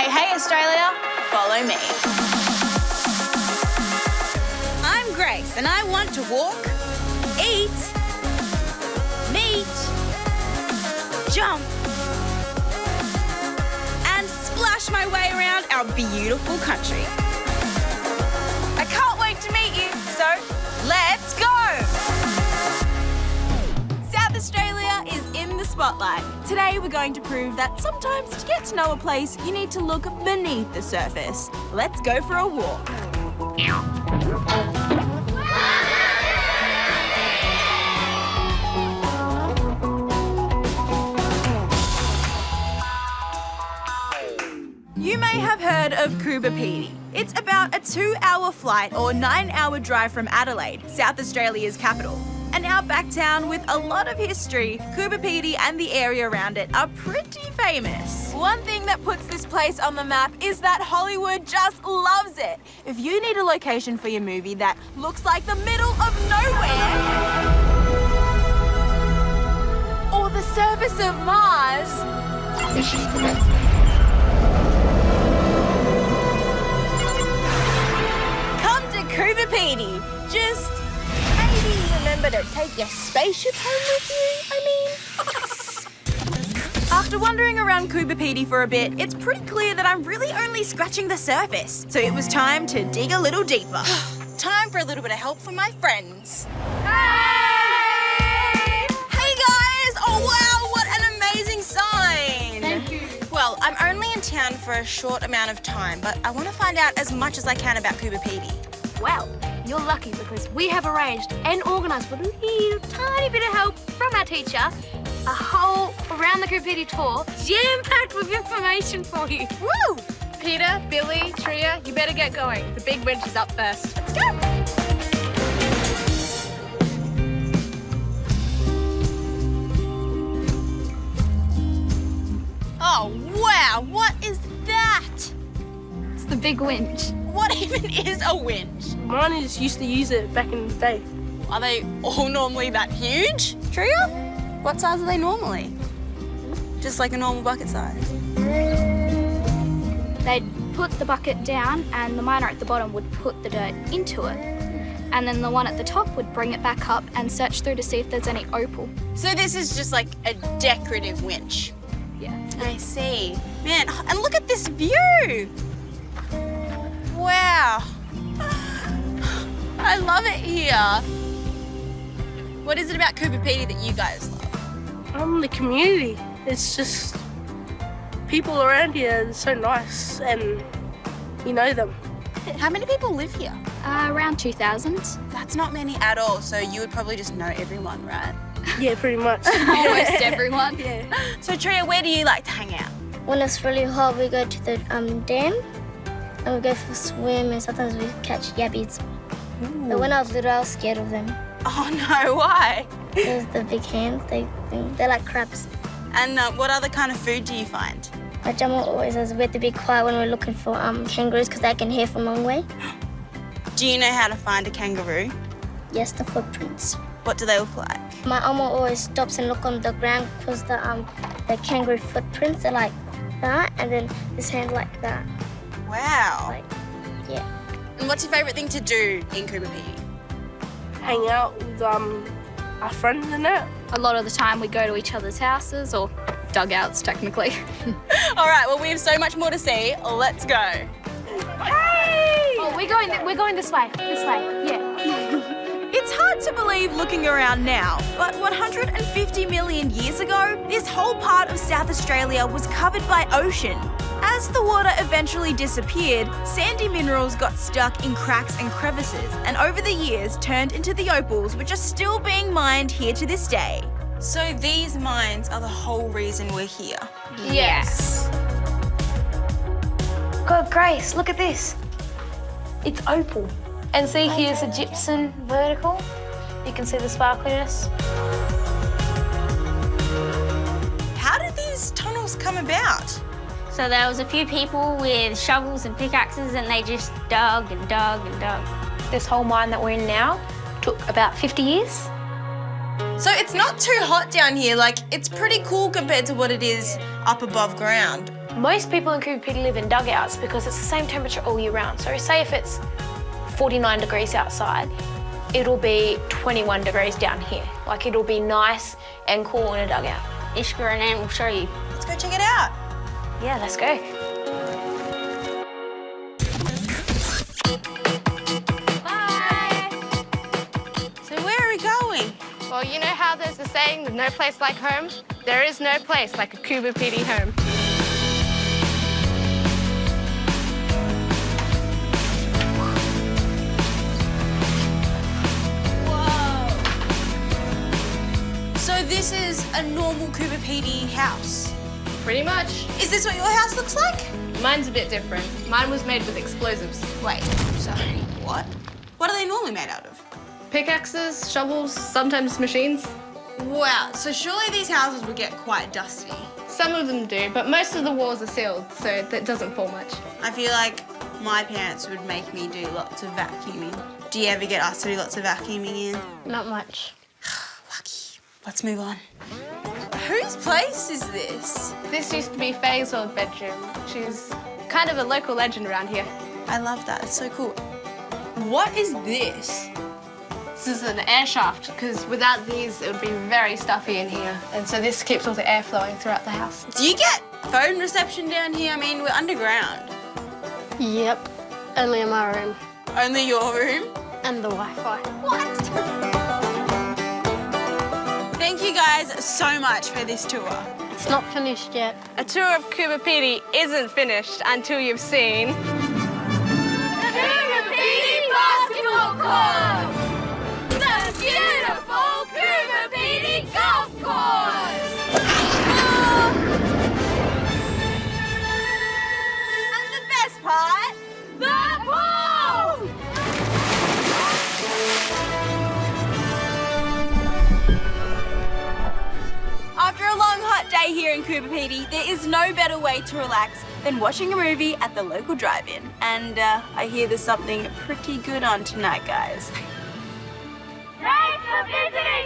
Hey, Australia, follow me. I'm Grace, and I want to walk, eat, meet, jump, and splash my way around our beautiful country. I can't wait to meet you, so let's go! South Australia is in the spotlight. Today we're going to prove that sometimes to get to know a place, you need to look beneath the surface. Let's go for a walk. You may have heard of Coober Pedy. It's about a 2-hour flight or 9-hour drive from Adelaide, South Australia's capital. An outback town with a lot of history, Coober Pedy and the area around it are pretty famous. One thing that puts this place on the map is that Hollywood just loves it. If you need a location for your movie that looks like the middle of nowhere, or the surface of Mars, come to Coober Pedy. Just maybe remember to take your spaceship home with you, After wandering around Coober Pedy for a bit, it's pretty clear that I'm really only scratching the surface. So it was time to dig a little deeper. Time for a little bit of help from my friends. Hey! Hey guys! Oh wow, what an amazing sign! Thank you. Well, I'm only in town for a short amount of time, but I want to find out as much as I can about Coober Pedy. Well, you're lucky because we have arranged and organised with a little tiny bit of help from our teacher a whole around the Coober Pedy tour, jam-packed with information for you. Woo! Peter, Billy, Tria, you better get going. The big winch is up first. Let's go! Oh, wow, what is that? It's the big winch. What even is a winch? Mine used to use it back in the day. Are they all normally that huge? Tria? What size are they normally? Just like a normal bucket size. They'd put the bucket down and the miner at the bottom would put the dirt into it. And then the one at the top would bring it back up and search through to see if there's any opal. So this is just like a decorative winch. Yeah. I see. Man, and look at this view. Wow. I love it here. What is it about Coober Pedy that you guys love? The community. It's just people around here are so nice and you know them. How many people live here? Around 2,000. That's not many at all, so you would probably just know everyone, right? Yeah, pretty much. Almost everyone. Yeah. So Tria, where do you like to hang out? When it's really hot, we go to the dam and we go for a swim, and sometimes we catch yabbies. But when I was little, I was scared of them. Oh no, why? There's the big hands, they're like crabs. And what other kind of food do you find? My grandma always says we have to be quiet when we're looking for kangaroos because they can hear from a long way. Do you know how to find a kangaroo? Yes, the footprints. What do they look like? My Oma always stops and look on the ground because the kangaroo footprints are like that, and then this hand like that. Wow. Like, yeah. And what's your favourite thing to do in Coober Pedy? Hang out with our friends and that. A lot of the time we go to each other's houses, or dugouts technically. All right, well, we have so much more to see. Let's go. Hey! Oh, we're going this way. This way, yeah. It's hard to believe looking around now, but 150 million years ago, this whole part of South Australia was covered by ocean. As the water eventually disappeared, sandy minerals got stuck in cracks and crevices, and over the years turned into the opals, which are still being mined here to this day. So these mines are the whole reason we're here. Yes. God, Grace, look at this. It's opal. And see, here's a gypsum vertical. You can see the sparkliness. How did these tunnels come about? So there was a few people with shovels and pickaxes and they just dug and dug and dug. This whole mine that we're in now took about 50 years. So it's not too hot down here, like it's pretty cool compared to what it is up above ground. Most people in Coober Pedy live in dugouts because it's the same temperature all year round. So say if it's 49 degrees outside, it'll be 21 degrees down here. Like it'll be nice and cool in a dugout. Ishka and Anne will show you. Let's go check it out. Yeah, let's go. Bye. So where are we going? Well, you know how there's the saying, there's no place like home? There is no place like a Coober Pedy home. So this is a normal Coober Pedy house. Pretty much. Is this what your house looks like? Mine's a bit different. Mine was made with explosives. Wait, sorry, what? What are they normally made out of? Pickaxes, shovels, sometimes machines. Wow, so surely these houses would get quite dusty. Some of them do, but most of the walls are sealed, so that doesn't fall much. I feel like my parents would make me do lots of vacuuming. Do you ever get asked to do lots of vacuuming in? Not much. Lucky. Let's move on. Whose place is this? This used to be Faye's old bedroom. She's kind of a local legend around here. I love that, it's so cool. What is this? This is an air shaft, because without these, it would be very stuffy in here. And so this keeps all the air flowing throughout the house. Do you get phone reception down here? I mean, we're underground. Yep. Only in my room. Only your room? And the Wi-Fi. What? Thank you guys so much for this tour. It's not finished yet. A tour of Coober Pedy isn't finished until you've seen... Coober Pedy Basketball Course! The beautiful Coober Pedy Golf Course! And the best part, The pool! after a long hot day here in Coober Pedy, there is no better way to relax than watching a movie at the local drive-in. And I hear there's something pretty good on tonight, guys. Thanks for visiting